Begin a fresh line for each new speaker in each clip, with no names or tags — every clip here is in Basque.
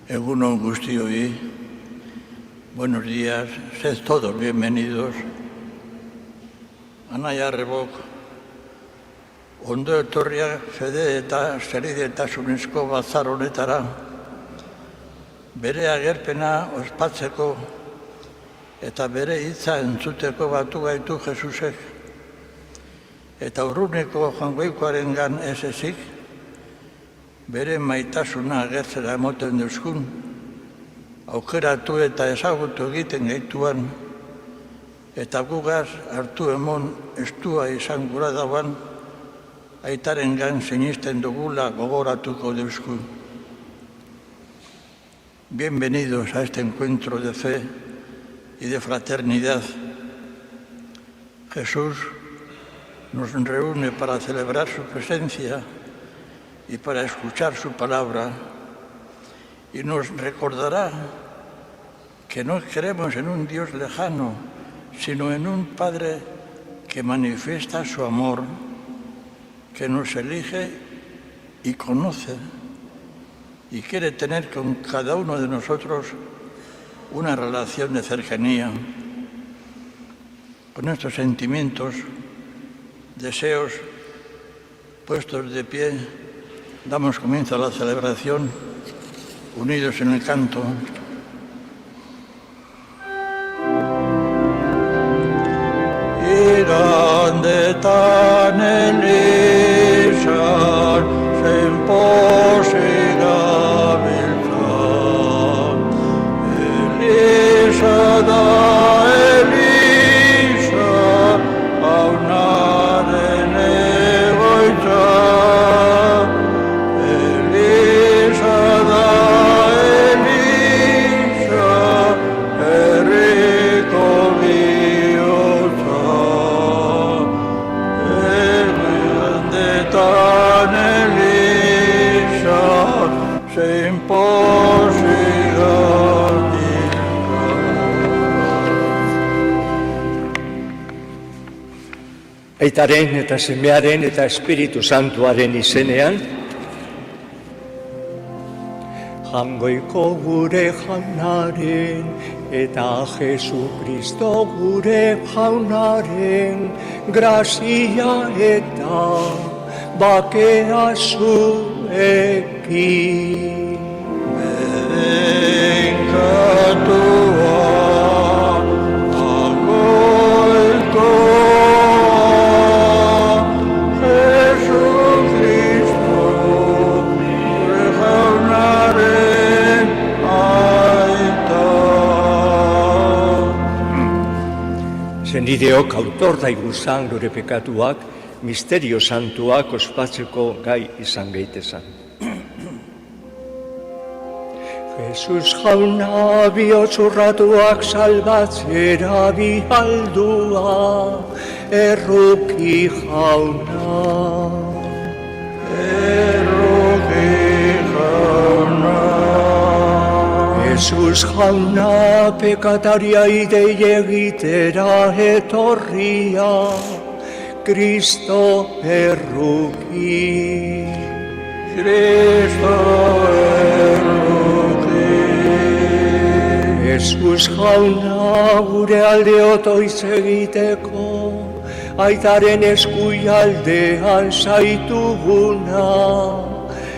Egunon guztioi, buenos días, sed todos bienvenidos. Anaia Arrebok, ondo etorria fede eta serietasunezko batzar honetara, bere agerpena ospatzeko eta bere hitza entzuteko batu gaitu Jesusek, eta urruneko Jangoikoarengan ez ezik, bere maitasuna agertzera emoten duzkun, aukeratu eta ezagutu egiten gaituan, eta gugaz hartu emon estua izan gura dauan, aitarengan sinisten dugula gogoratuko duzku. Bienvenidos a este encuentro de fe y de fraternidad. Jesús nos reúne para celebrar su presencia y para escuchar su palabra, y nos recordará que no creemos en un Dios lejano, sino en un Padre que manifiesta su amor, que nos elige y conoce, y quiere tener con cada uno de nosotros una relación de cercanía. Con estos sentimientos, deseos puestos de pie, damos comienzo a la celebración, unidos en el canto. Irandetan elizan, zenposi gabiltzan, Eliza da Eliza, haunaren egoitza.
Aitaren eta Semearen eta Espiritu Santuaren izenean, Jangoiko gure jaunaren eta Jesukristo gure jaunaren grazia eta bakea zuekin. Zenideok autor daiguzan gure pekatuak, misterio santuak ospatzeko gai izan gaitezan. Jesus jauna bihotz-urratuak salbatzera bihaldua, erruki jauna. Jesus jauna pekataria idei egitera etorria, Kristo erruki. Kristo erruki. Jesus jauna gure alde otoiz egiteko, aitaren eskui aldean zaituguna,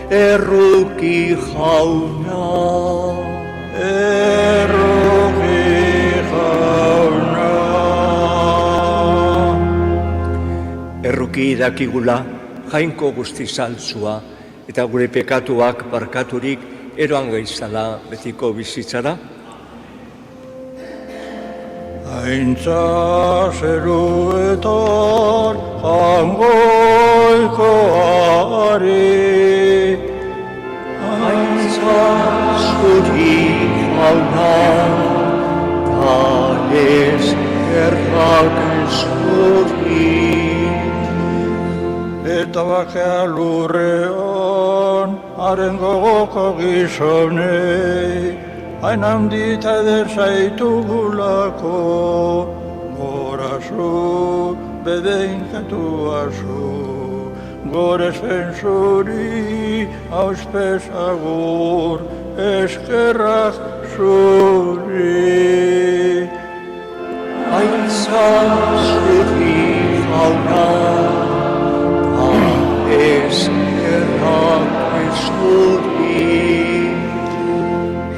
erruki jauna. Erruki dakigula, jainko guztizaltzua, eta gure pekatuak barkaturik eroan gaizala betiko bizitzara.
Aintza zeruetan Jangoikoari,
Aintza zuri jauna, ta eskerrak zuri.
Eta bakea lurrean, haren gogoko gizonei, hain handita eder zaitugulako, gorazu, bedeinkatuazu, gore zentzuri, auspezagur, eskerrak zuri.
Aintza zuri jauna, eskerrak zuri.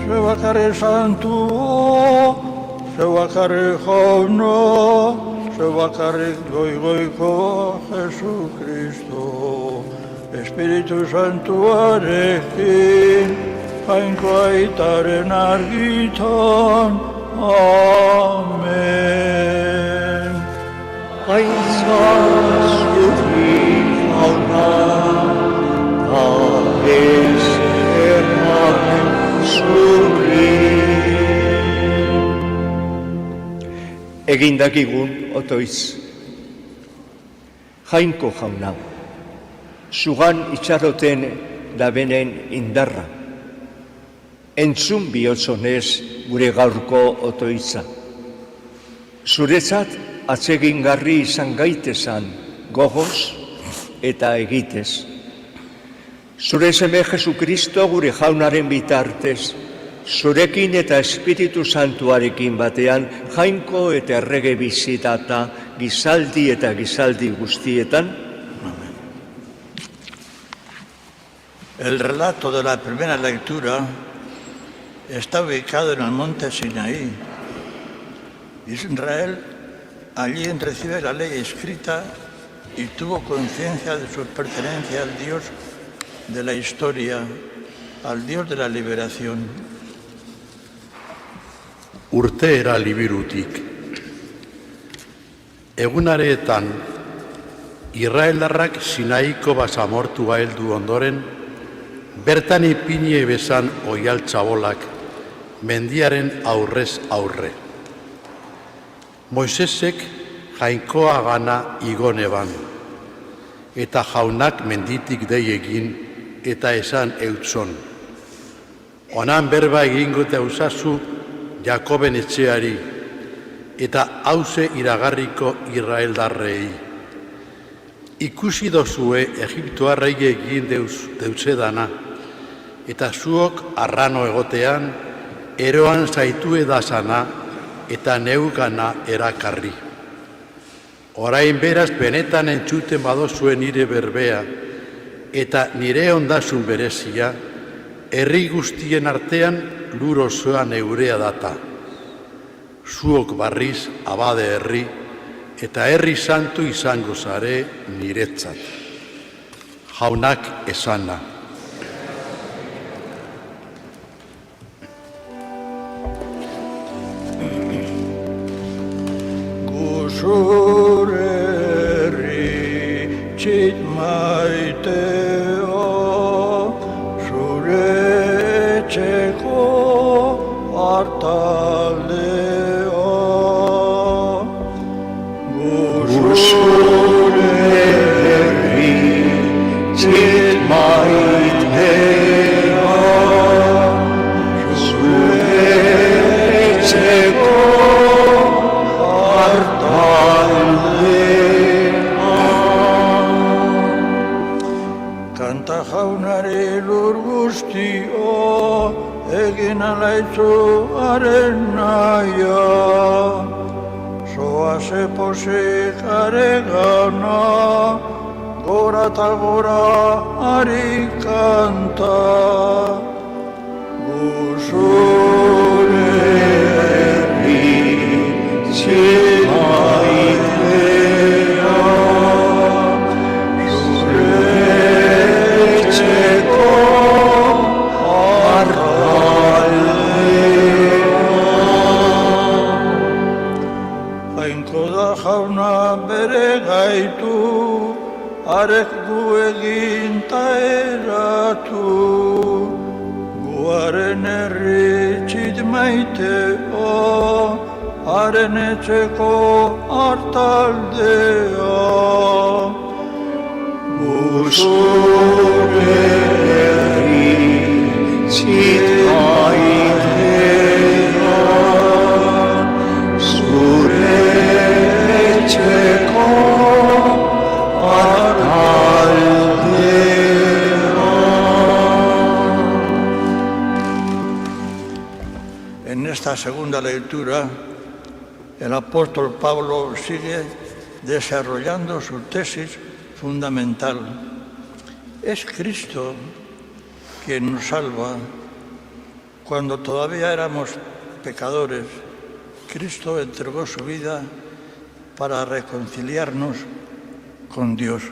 Zebakare santu, zebakare jauna, zebakare goigoiko Jesu Kristo. Espiritu Santuarekin, Jainko Aitaren argitan, Amen.
Aintza zuri jauna, eskerrak zuri. Egindakigun otoiz, Jainko jauna, zugan itxaroten dabenen indarra, entzun bihotzonez gure gaurko otoitza. Zuretzat atsegingarri izan gaitezan gogoz eta egitez. Zure seme Jesukristo gure jaunaren bitartez, zurekin eta Espiritu Santuarekin batean Jainko eta errege bizitata gizaldi eta gizaldi guztietan.
El relato de la primera lectura está ubicado en el monte Sinaí. Israel allí recibe la ley escrita y tuvo conciencia de su pertenencia al Dios de la historia, al Dios de la liberación.
Urteera libirutik. Egunareetan, Israeldarrak Sinaiko basamortua heldu ondoren, bertan ipini bezan oial txabolak, mendiaren aurrez aurre. Moisesek Jainkoa gana igoneban, eta jaunak menditik dei egin eta esan eutzon. Onan berba egingo eta usazu Jakoben etxeari, eta hauze iragarriko Israeldarrei. Ikusi dozue Egiptoarrei egin deutsedana, eta zuok arrano egotean, eroan zaitu edazana eta neugana erakarri. Orain beraz benetan entzuten badozuen nire berbea, eta nire ondasun berezia, herri guztien artean lur osoa neurea data. Zuok barriz abade herri, eta herri santu izango zare niretzat. Jaunak esana.
Zure herri txit maitea, zure etxeko hartaldea. Zure herri txit maitea, zure etxeko Kanta jaunari lur guztio, egin alaitzuaren naia. Zoaze pozik are gana, gora eta gora ari kanta. Zure herri txit maitea, zure etxeko hartaldea. Jainko da jauna bere gaitu, arek gu egin ta eratu. Guaren herri txit maiteo, haren etxeko hartaldea. Zure herri txit maitea, zure etxeko hartaldea. segunda lectura, el apóstol Pablo sigue desarrollando su tesis fundamental. Es Cristo quien nos salva. Cuando todavía éramos pecadores, Cristo entregó su vida para reconciliarnos con Dios.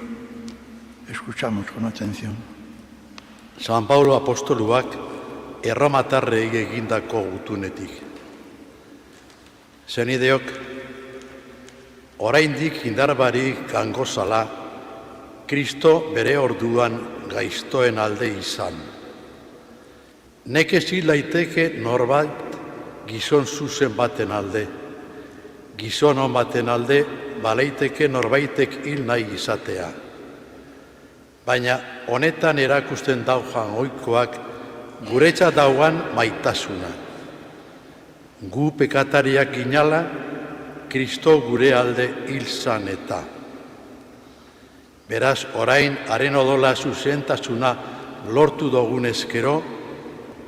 Escuchamos con atención.
San Paulo apostoluak erromatarrei egindako gutunetik. Zenideok, oraindik indarbarik gangozala, Kristo bere orduan gaiztoen alde izan. Nekez hil daiteke norbait gizon zuzen baten alde, gizon on baten alde baleiteke norbaitek hil nahi izatea. Baina honetan erakusten daujan ohikoak guretzat dauan maitasuna. Gu pekatariak ginala, Kristo gure alde hil zan eta. Beraz, orain haren odola zuzentasuna lortu dugun ezkero,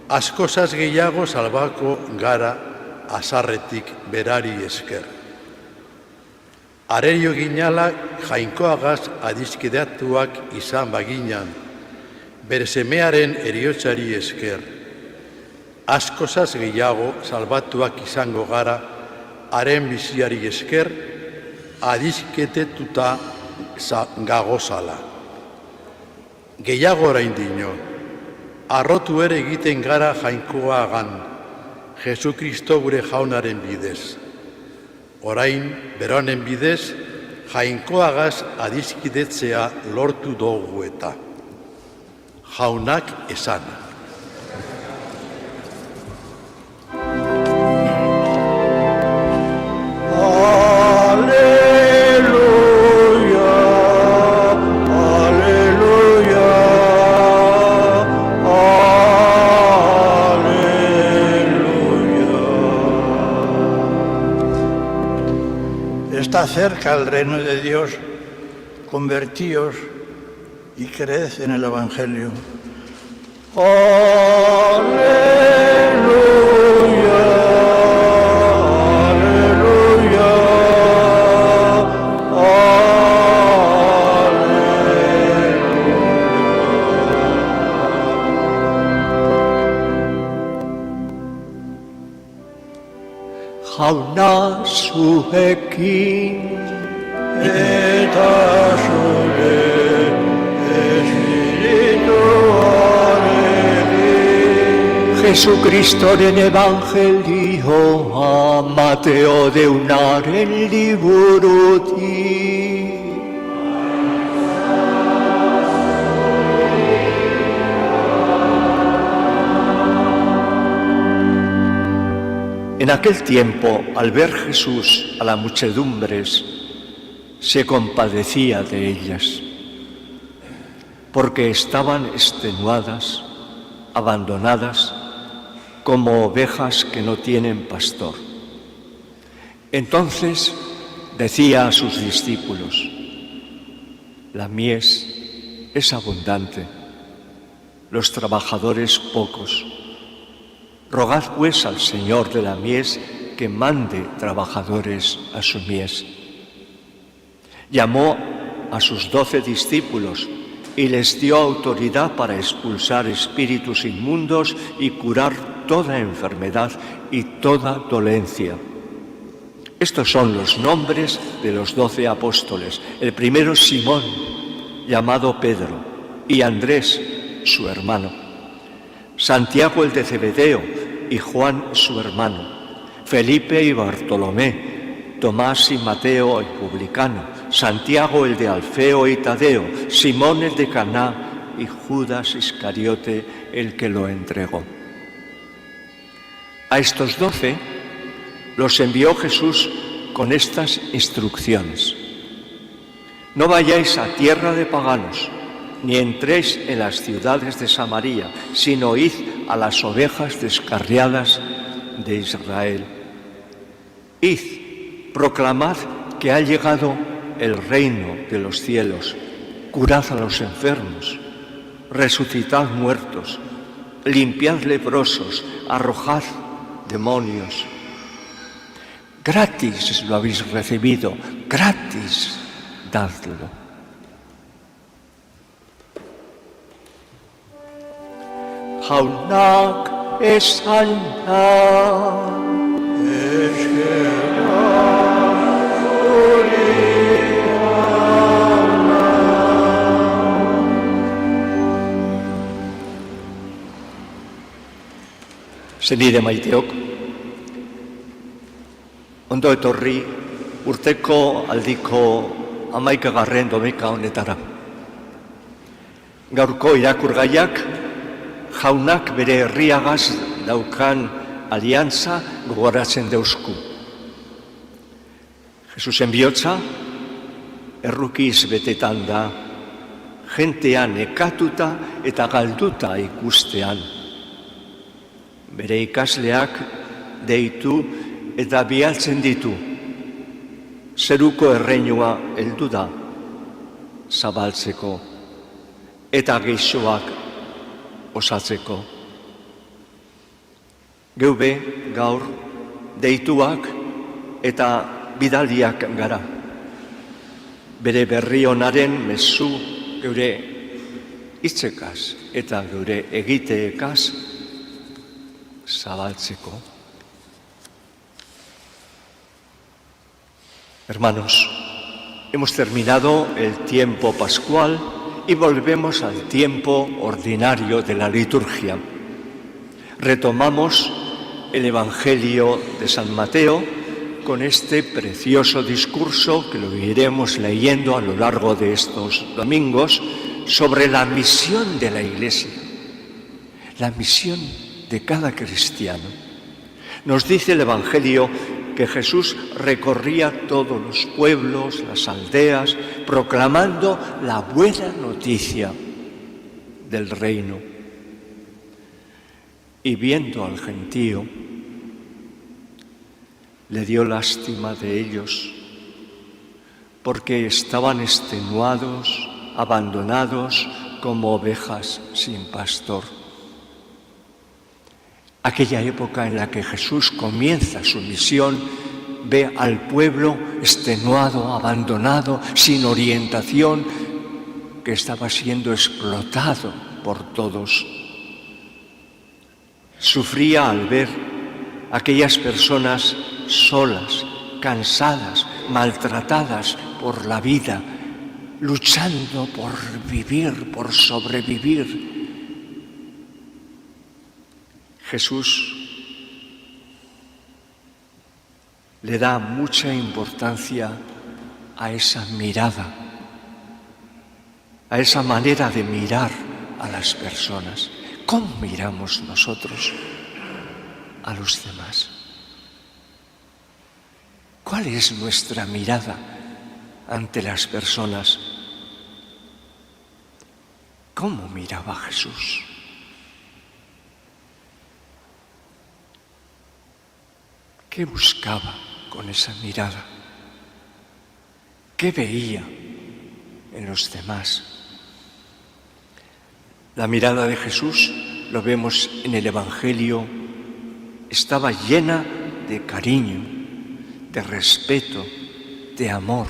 askozaz gehiago salbako gara azarretik berari esker. Arerio ginala jainkoagaz adizkideatuak izan baginan, bere semearen eriotzari esker. Askozaz gehiago salbatuak izango gara, haren biziari esker, adizketetuta gagozala. Gehiago orain dino, arrotu ere egiten gara jainkoagan, Jesukristo gure jaunaren bidez. Orain, beronen bidez, jainkoagaz adizkidetzea lortu dugu eta. Jaunak esan.
Está cerca el reino de Dios, convertíos y creed en el Evangelio. Aleluya, aleluya, aleluya.
Jauna zuekin
Eta zure espirituarekin.
Jesukristoren evangelioa Mateo deunaren liburutik. En aquel tiempo, al ver Jesús a las muchedumbres, se compadecía de ellas, porque estaban extenuadas, abandonadas, como ovejas que no tienen pastor. Entonces decía a sus discípulos: la mies es abundante, los trabajadores pocos. Rogad pues al Señor de la mies que mande trabajadores a su mies. Llamó a sus 12 discípulos y les dio autoridad para expulsar espíritus inmundos y curar toda enfermedad y toda dolencia. Estos son los nombres de los 12 apóstoles. El primero es Simón, llamado Pedro, y Andrés, su hermano. Santiago el de Zebedeo y Juan su hermano. Felipe y Bartolomé, Tomás y Mateo el publicano, Santiago el de Alfeo y Tadeo, Simón el de Caná y Judas Iscariote el que lo entregó. A estos 12 los envió Jesús con estas instrucciones: no vayáis a tierra de paganos, ni entréis en las ciudades de Samaria, sino id a las ovejas descarriadas de Israel. Id, proclamad que ha llegado el reino de los cielos, curad a los enfermos, resucitad muertos, limpiad leprosos, arrojad demonios. Gratis lo habéis recibido, gratis dadlo. Jaunak esanak Senide maiteok, ondo etorri urteko aldiko 11. domeka honetara. Gaurko irakurgaiak jaunak bere herriagaz daukan aliantza gogoratzen deusku. Jesusen bihotza errukiz betetan da, jentean ekatuta eta galduta ikustean. Bere ikasleak deitu eta bialtzen ditu. Zeruko erreinua heldu da zabaltzeko eta gehixoak osatzeko. Geube gaur deituak eta bidaliak gara. Bere berri onaren mezu geure hitzekaz eta geure egiteekaz zabaltzeko. Hermanos, hemos terminado el tiempo pascual y volvemos al tiempo ordinario de la liturgia. Retomamos el Evangelio de San Mateo con este precioso discurso que lo iremos leyendo a lo largo de estos domingos sobre la misión de la Iglesia, la misión de cada cristiano. Nos dice el Evangelio que Jesús recorría todos los pueblos, las aldeas, proclamando la buena noticia del reino. Y viendo al gentío, le dio lástima de ellos, porque estaban extenuados, abandonados como ovejas sin pastor. Aquella época en la que Jesús comienza su misión, ve al pueblo extenuado, abandonado, sin orientación, que estaba siendo explotado por todos. Sufría al ver a aquellas personas solas, cansadas, maltratadas por la vida, luchando por vivir, por sobrevivir. Jesús le da mucha importancia a esa mirada, a esa manera de mirar a las personas. ¿Cómo miramos nosotros a los demás? ¿Cuál es nuestra mirada ante las personas? ¿Cómo miraba Jesús? ¿Qué buscaba con esa mirada? ¿Qué veía en los demás? La mirada de Jesús, lo vemos en el Evangelio, estaba llena de cariño, de respeto, de amor,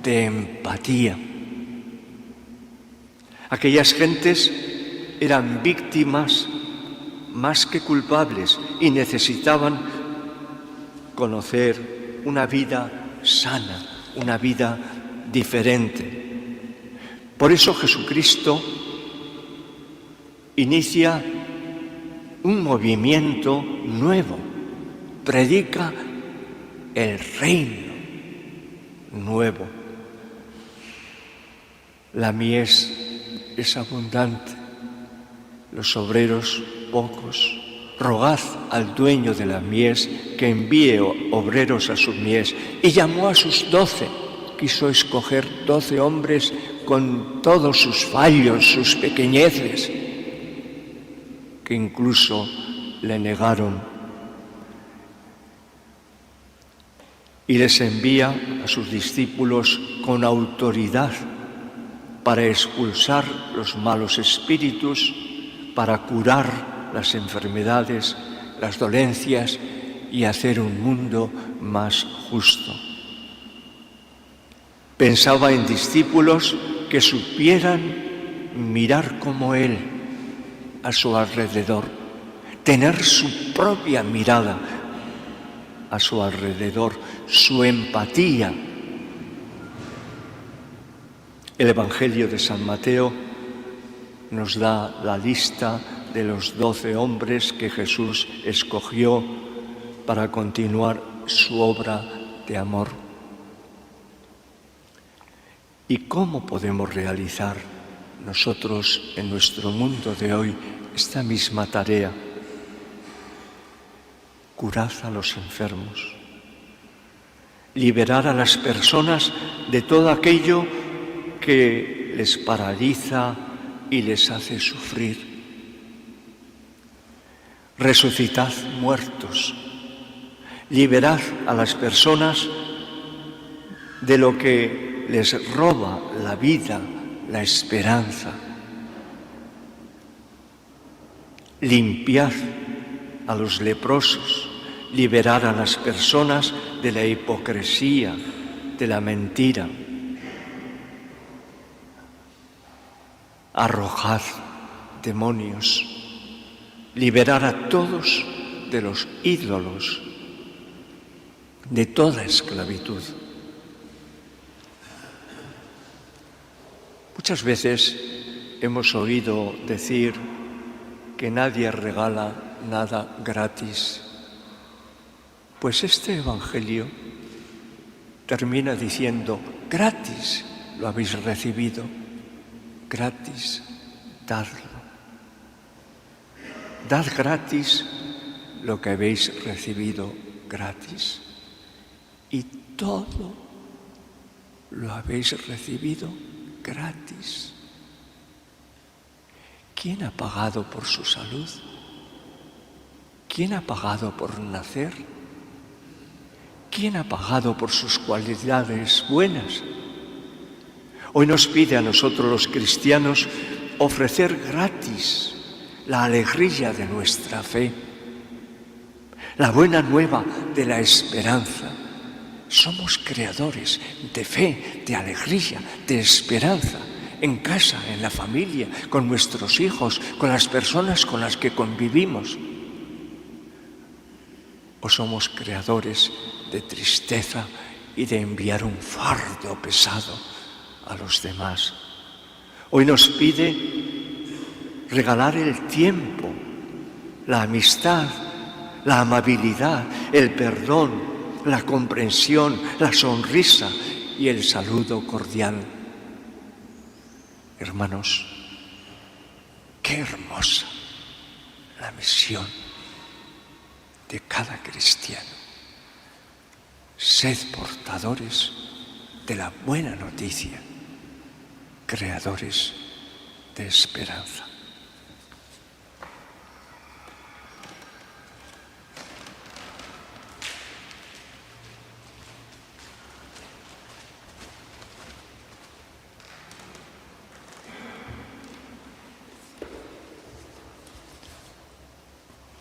de empatía. Aquellas gentes eran víctimas más que culpables y necesitaban conocer una vida sana, una vida diferente. Por eso Jesucristo inicia un movimiento nuevo, predica el reino nuevo. La mies es abundante, los obreros pocos. Rogad al dueño de la mies que envíe obreros a su mies. Y llamó a sus 12. Quiso escoger 12 hombres con todos sus fallos, sus pequeñeces, que incluso le negaron. Y les envía a sus discípulos con autoridad para expulsar los malos espíritus, para curar las enfermedades, las dolencias y hacer un mundo más justo. Pensaba en discípulos que supieran mirar como Él a su alrededor, tener su propia mirada a su alrededor, su empatía. El Evangelio de San Mateo nos da la lista de los 12 hombres que Jesús escogió para continuar su obra de amor. ¿Y cómo podemos realizar nosotros en nuestro mundo de hoy esta misma tarea? Curad a los enfermos, liberar a las personas de todo aquello que les paraliza y les hace sufrir. Resucitad muertos, liberad a las personas de lo que les roba la vida, la esperanza. Limpiad a los leprosos, liberad a las personas de la hipocresía, de la mentira. Arrojad demonios, liberar a todos de los ídolos, de toda esclavitud. Muchas veces hemos oído decir que nadie regala nada gratis. Pues este Evangelio termina diciendo, gratis lo habéis recibido, gratis, dadlo. Dad gratis lo que habéis recibido gratis. Y todo lo habéis recibido gratis. ¿Quién ha pagado por su salud? ¿Quién ha pagado por nacer? ¿Quién ha pagado por sus cualidades buenas? Hoy nos pide a nosotros los cristianos ofrecer gratis la alegría de nuestra fe, la buena nueva de la esperanza. Somos creadores de fe, de alegría, de esperanza, en casa, en la familia, con nuestros hijos, con las personas con las que convivimos. ¿O somos creadores de tristeza y de enviar un fardo pesado a los demás? Hoy nos pide regalar el tiempo, la amistad, la amabilidad, el perdón, la comprensión, la sonrisa y el saludo cordial. Hermanos, qué hermosa la misión de cada cristiano. Sed portadores de la buena noticia, creadores de esperanza.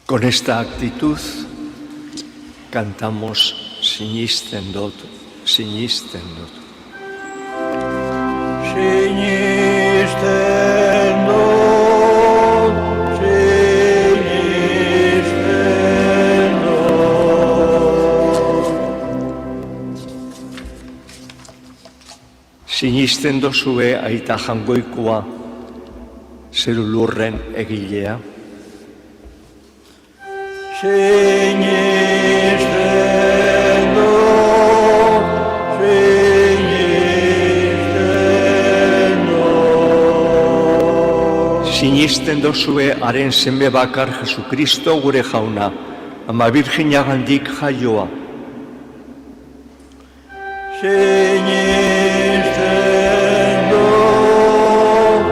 Con esta actitud cantamos Sinisten dot, sinisten dot.
Sinisten dot, sinisten dot.
Sinisten dozue aita jangoikoa, zerulurren egilea.
Sinisten dot, sinisten dot.
Sinisten dozue haren seme bakar Jesukristo gure jauna, ama Virginagandik jaioa.
Sinisten dot,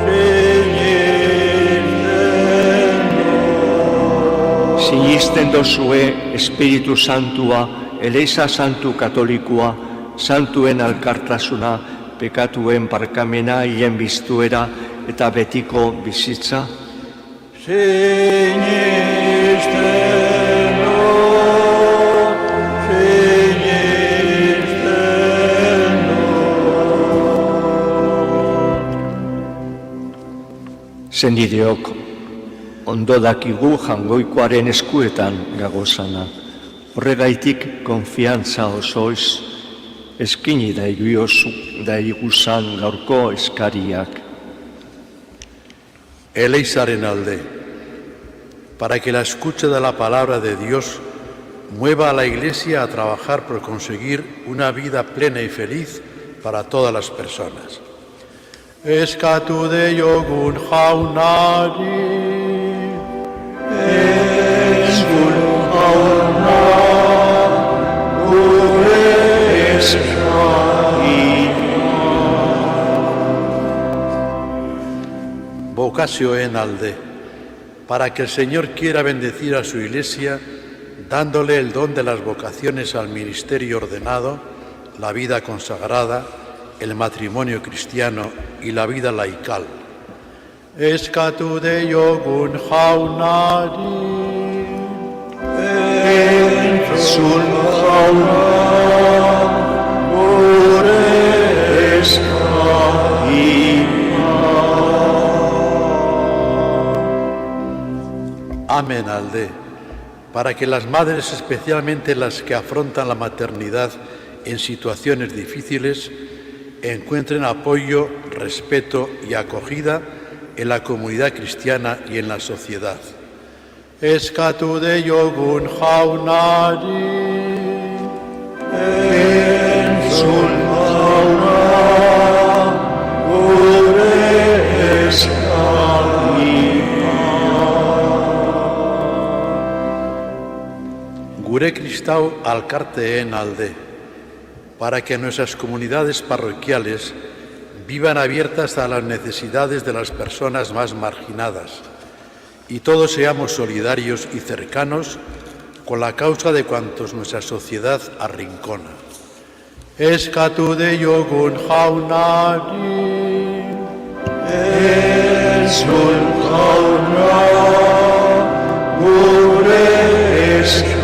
sinisten dot.
Sinisten dozue Espiritu Santua, Eliza Santu Katolikoa, Santuen alkartasuna, pekatuen barkamena, hien biztuera eta betiko bizitza.
Sinisten
Senideok, ondo dakigu Jaungoikoaren eskuetan gagozana. Horregaitik konfiantza osoiz eskini daiguzan gaurko eskariak.
Eleizaren alde, para que la escucha de la palabra de Dios mueva a la Iglesia a trabajar por conseguir una vida plena y feliz para todas las personas. Eskatu deiogun jaunari,
Ezun jauna, gure eskari.
Vocazioen alde, para que el Señor quiera bendecir a su Iglesia, dándole el don de las vocaciones al ministerio ordenado, la vida consagrada, el matrimonio cristiano y la vida laical. Eskatu deiogun jaunari,
Ezun jauna, gure eskari.
Amén alde, para que las madres, especialmente las que afrontan la maternidad en situaciones difíciles, encuentren apoyo, respeto y acogida en la comunidad cristiana y en la sociedad. Eskatu deiogun jaunari,
Ezun jauna, gure eskari.
Gure Kristau alkarteen alde, para que nuestras comunidades parroquiales vivan abiertas a las necesidades de las personas más marginadas y todos seamos solidarios y cercanos con la causa de cuantos nuestra sociedad arrincona. Eskatu deiogun jaunari,
Ezun jauna, gure eskari.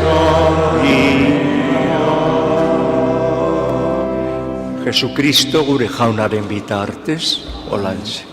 Jesucristo gure jaunaren bitartez, olantxe.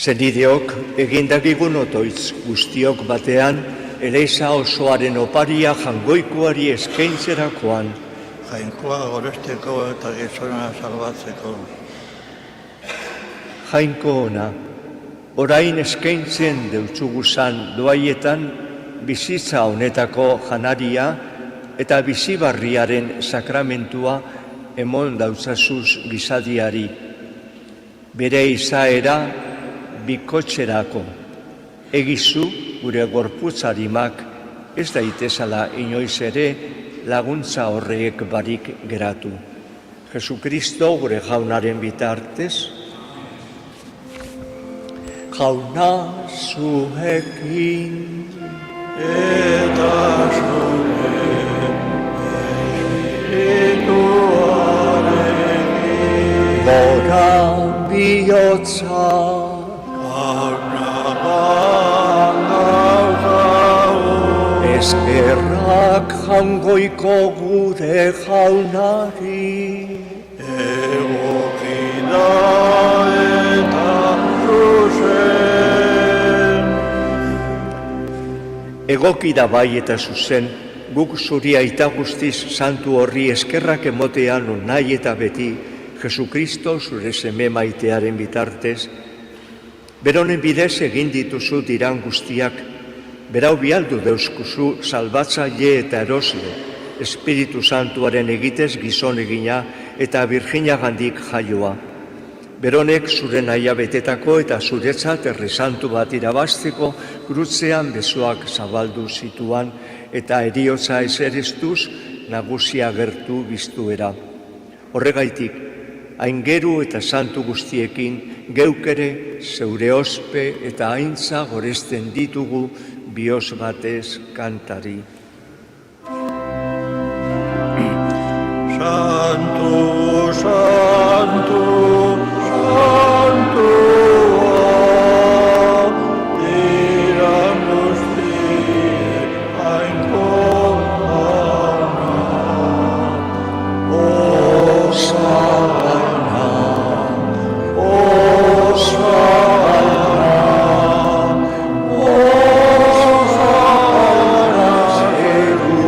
Senideok, egindakigun otoitz guztiok batean, Eleiza osoaren oparia Jaungoikoari eskaintzerakoan.
Jainkoa goresteko eta gizona salbatzeko.
Jainko ona, orain eskaintzen deutzuguzan doaietan bizitza honetako janaria eta bizibarriaren sakramentua emon dautzazuz gizadiari. Bere izaera bikotxerako, egizu gure gorputzarimak ez daitezala inoiz ere laguntza horrek barik geratu. Jesukristo gure jaunaren bitartez, jauna zuekin eta zure espirituarekin gora bihotza eskerrak Jaungoiko gure jaunari, egokida eta zuzen. Egokida bai eta zuzen guk zuri aita guztiz santu horri eskerrak emotean non nahi eta beti, Jesukristo zure seme maitearen bitartez, beronen bidez egin dituzu diran guztiak, berau bialdu deuskuzu salbatzaile eta erosle, Espiritu Santuaren egitez gizon egina eta Virginagandik jaioa. Beronek zure nahia betetako eta zuretzat herri santu bat irabazteko krutzean besoak zabaldu zituan eta heriotza eserestuz nagusia gertu biztuera. Horregaitik, aingeru eta santu guztiekin geukere zeure ospe eta aintza goresten ditugu bihotz batez kantari.
Santu, santu, santu, diran guztiek ainkorana. Osana, Osana, Osana, zeruko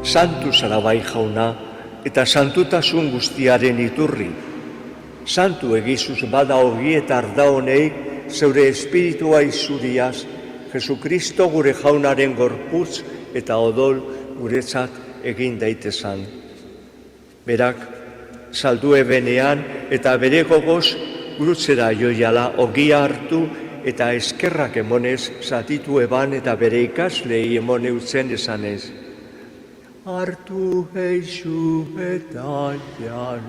Santu zara bai jauna eta santutasun guztiaren iturri. Santu egizuz bada ogi eta arda honei zeure espiritua izuriaz, Jesukristo gure jaunaren gorputz eta odol guretzat egin daitezan. Berak, saldue benean eta bere gogoz gurutzera joiala ogia hartu eta eskerrak emonez zatitu eban eta bere ikaslei emone utzen esanez. Hartu eixu eta jan,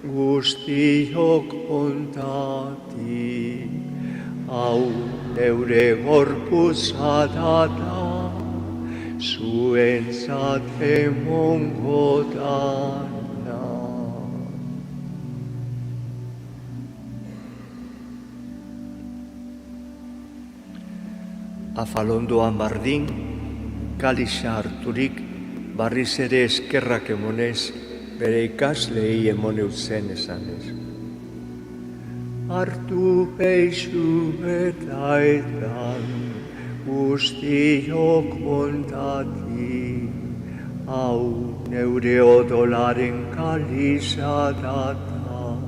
guztiok ontati, hau neure gorputza data, zuentzat emongo dana. Afalondoan bardin, kalixa harturik, barriz ere eskerrak emonez, bere ikaslei emone utzen esanez. Hartu eixu eta etan, guztiok ontati, hau neure odolaren kaliza data,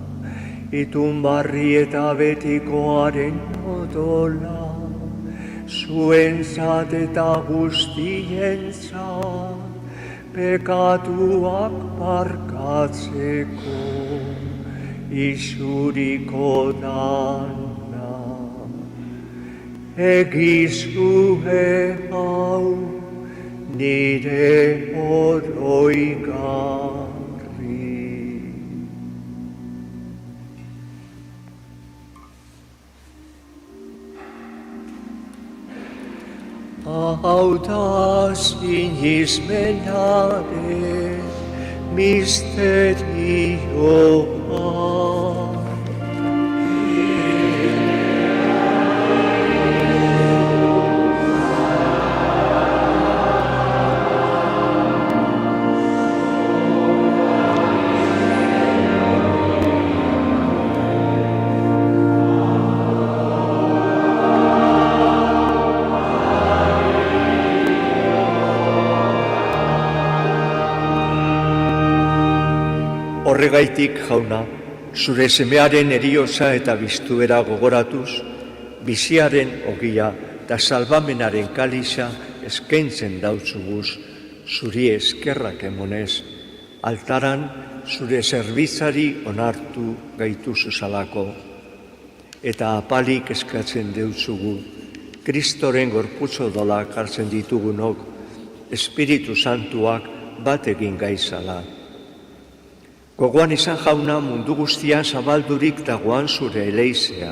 itun barri eta betikoaren odola, zuentzat eta guztientzat, pekatuak barkatzeko isuriko dana. Egizue hau nire oroigarri. Hau da sinismenaren misterioa. Horregaitik, jauna, zure semearen erioza eta biztuera gogoratuz, biziaren ogia eta salbamenaren kaliza eskaintzen dautzuguz, zuri eskerrak emonez, altaran zure zerbitzari onartu gaituzu zalako, eta apalik eskatzen deutzugu, Kristoren gorputzo dolak hartzen ditugunok, Espiritu Santuak bat egin gaizala. Gogoan izan jauna mundu guztian zabaldurik dagoan zure eleizea.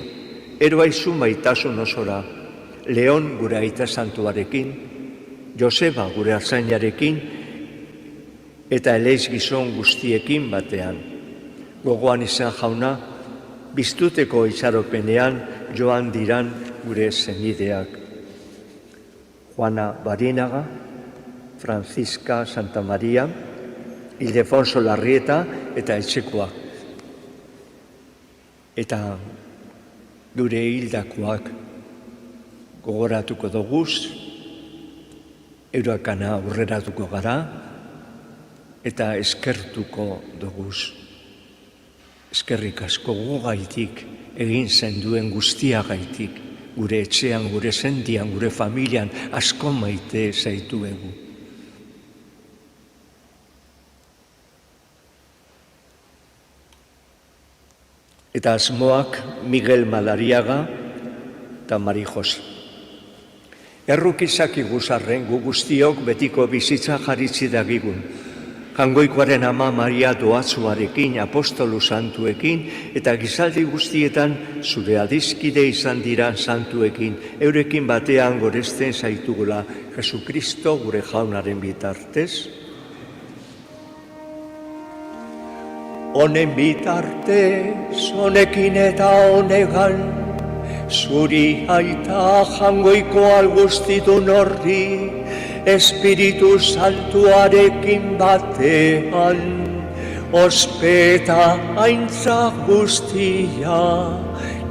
Eroaizu maitasun osora, Leon gure aita santuarekin, Joseba gure artzainarekin, eta eleiz gizon guztiekin batean. Gogoan izan jauna, biztuteko itxaropenean joan diran gure senideak. Juana Barinaga, Francisca Santa Maria, Ildefonso Larrieta eta etxekoak. Eta gure hildakoak gogoratuko doguz, eurakana aurreratuko gara, eta eskertuko doguz. Eskerrik asko gugaitik, egin zenduen guztiagaitik, gure etxean, gure sendian, gure familian, asko maite zaituegu. Eta asmoak Miguel Madariaga eta Mari Jose. Errukizak iguzarren gu guztiok betiko bizitza jaritzi dagigun. Jangoikoaren ama Maria Doatzuarekin, apostolu santuekin, eta gizaldi guztietan zure adizkide izan diran santuekin, eurekin batean goresten zaitugula Jesukristo gure jaunaren bitartez. Honen bitartez, honekin eta honegan, zuri aita jangoiko alguztitun horri, Espiritu Santuarekin batean, ospeta aintza guztia,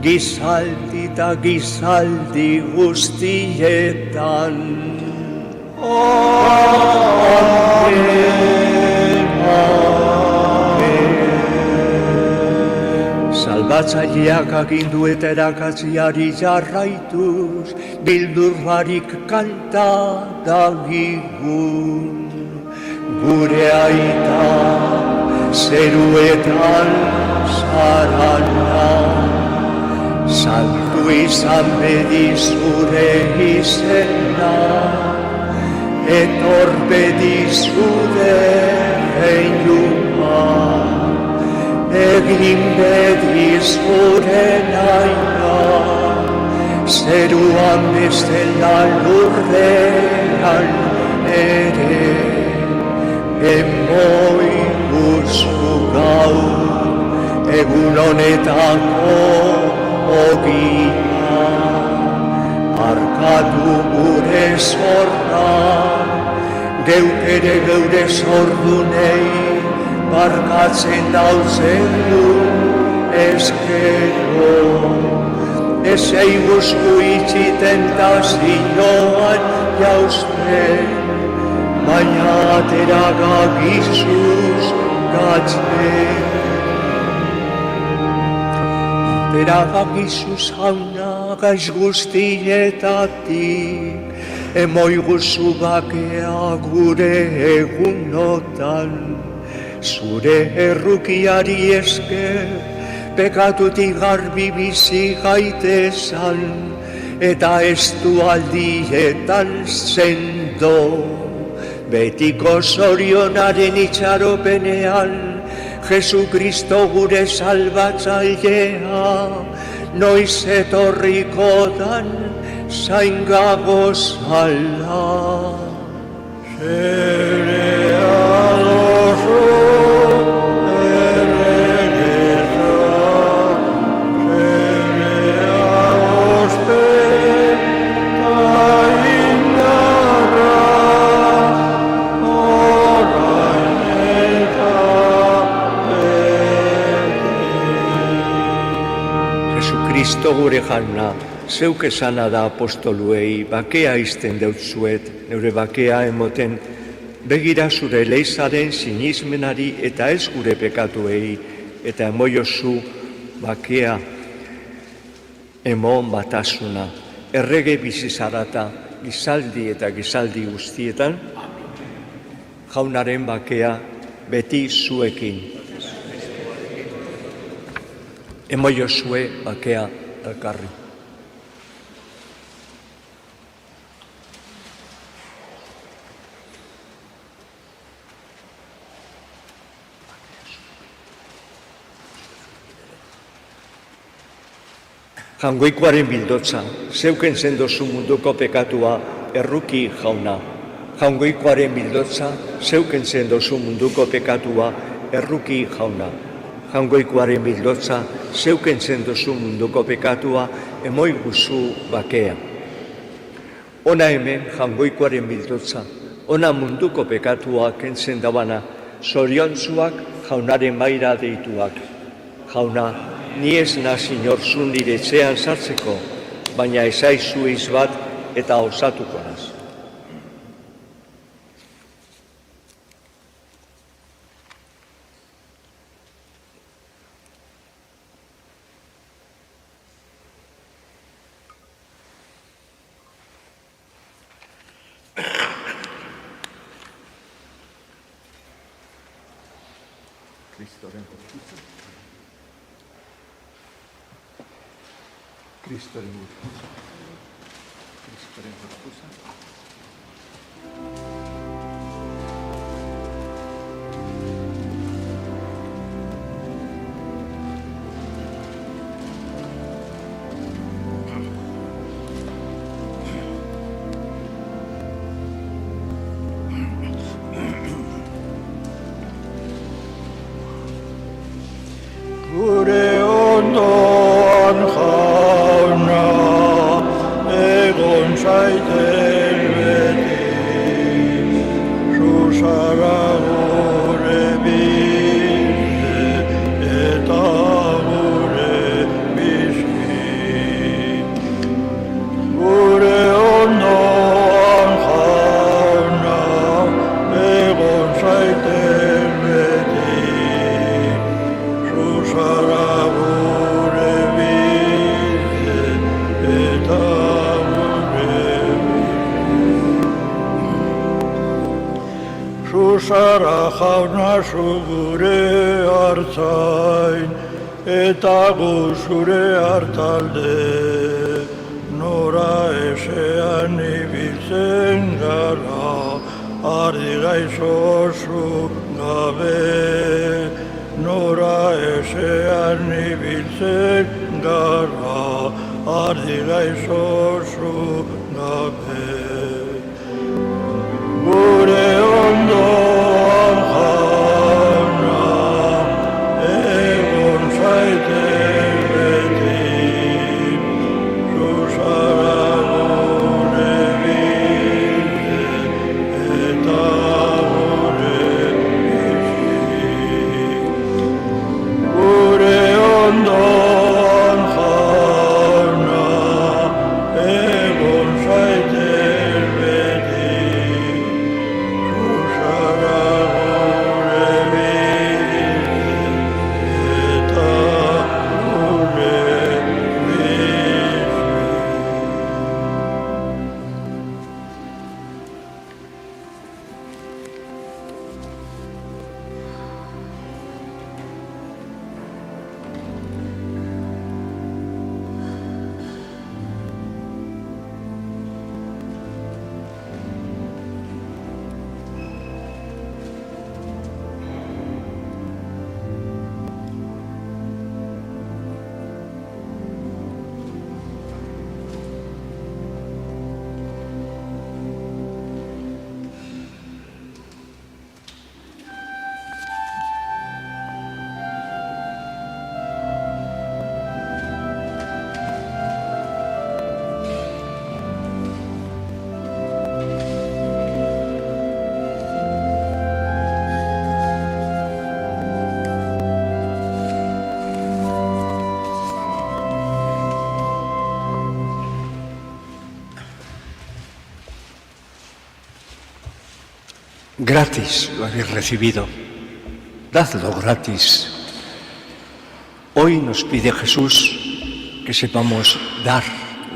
gizaldi eta gizaldi guztietan. Salbatzaileak agindu eta erakatziari jarraituz, bildurbarik kanta dagigun. Gure aita zeruetan zarana, santu izan bedi zure izena, etor bedi zure reinua. Egin bedi zure naia, zeruan bestela lurrean ere, emoi guztu gaur, egun honetako ogia. Arkatu gure zorra, geuk ere geure zordunei, barkatzen dautzen du eskero. Ez eiguzku itxi tentazioan jauzten, baina atera gagizuz gatzen. Atera gagizuz jauna gaiz guztietatik, emoi guzu bakea gure egunotan. Zure errukiari esker, pekatutik garbi bizi gaitezan, eta ez du aldietan sendo. Betiko zorionaren itxaropenean, Jesukristo gure salbatzailea, noiz etorrikotan zaingago zala. Kristo gure jauna, zeuk esana da apostoluei, bakea izten deutzuet, neure bakea emoten, begira zure eleizaren sinismenari eta ez gure pekatuei, eta emoiozu bakea emon batasuna, errege bizizarata, gizaldi eta gizaldi guztietan, jaunaren bakea beti zuekin. Emoiozue bakea elkarri. Jaungoikoaren bildotza, zeuken zendozu munduko pekatua, erruki jauna. Jaungoikoaren bildotza, zeuken zendozu munduko pekatua, erruki jauna. Jaungoikoaren bildotza, zeuken zendozu munduko pekatua, emoi guzu bakea. Ona hemen jaungoikoaren bildotza, ona munduko pekatua kentzen dabana, zoriontzuak jaunaren maira deituak. Jauna, ni ez naz inorzu nire etxean sartzeko, baina ezaizu bat eta osatuko naz.
Gure ondoan jauna, egon zaiten beti, zuzara gure bide eta gure bizi. Gure ondoan jauna, egon zaiten beti, zuzara gure bide eta gure bizi. Zuzara jauna zu gure hartzain eta gu zure hartalde, nora ezean ibiltzen gara, ardi gaixozu gabe. Nora ezean ibiltzen gara, ardi gaixozu gabe. Gure ondoan jauna, egon zaiten beti, zuzara gure bide eta gure bizi. Gure ondoan jauna, egon zaiten beti, zuzara gure bide eta gure bizi.
Gratis lo habéis recibido, dadlo gratis. Hoy nos pide Jesús que sepamos dar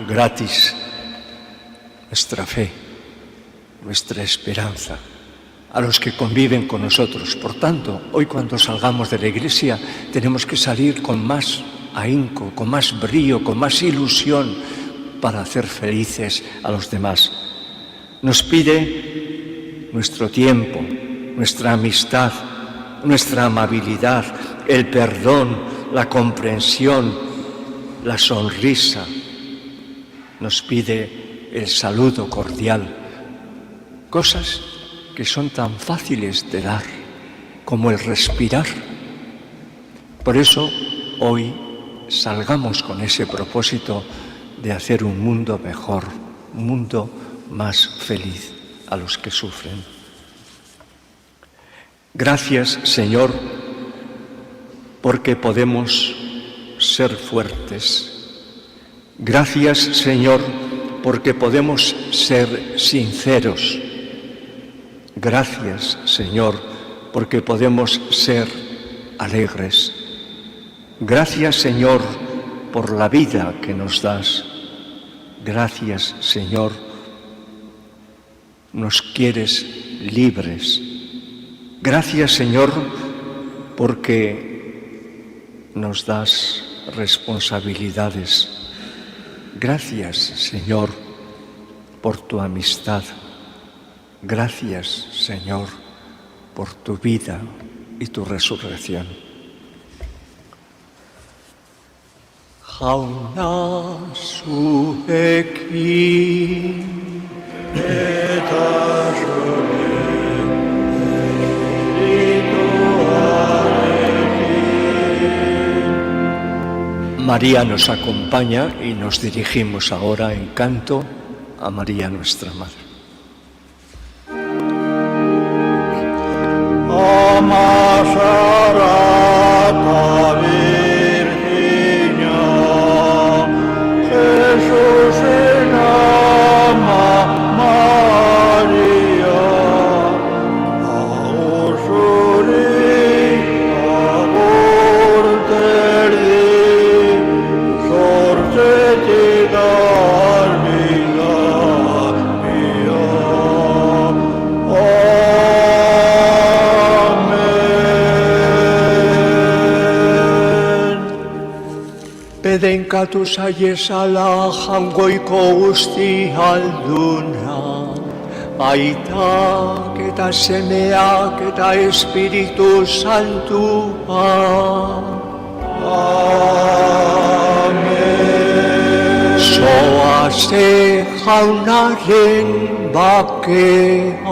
gratis nuestra fe, nuestra esperanza a los que conviven con nosotros. Por tanto, hoy cuando salgamos de la iglesia tenemos que salir con más ahínco, con más brío, con más ilusión para hacer felices a los demás. Nos pide nuestro tiempo, nuestra amistad, nuestra amabilidad, el perdón, la comprensión, la sonrisa, nos pide el saludo cordial, cosas que son tan fáciles de dar como el respirar. Por eso hoy salgamos con ese propósito de hacer un mundo mejor, un mundo más feliz a los que sufren. Gracias, Señor, porque podemos ser fuertes. Gracias, Señor, porque podemos ser sinceros. Gracias, Señor, porque podemos ser alegres. Gracias, Señor, por la vida que nos das. Gracias, Señor, nos quieres libres. Gracias, Señor, porque nos das responsabilidades. Gracias, Señor, por tu amistad. Gracias, Señor, por tu vida y tu resurrección. Hauna su ekin eta María nos acompaña y nos dirigimos ahora en canto a María nuestra Madre. Bedenkatu zaiezala jangoiko guzti alduna, aitak eta semeak eta Espiritu Santua. Amen. Zoaze jaunaren bakean.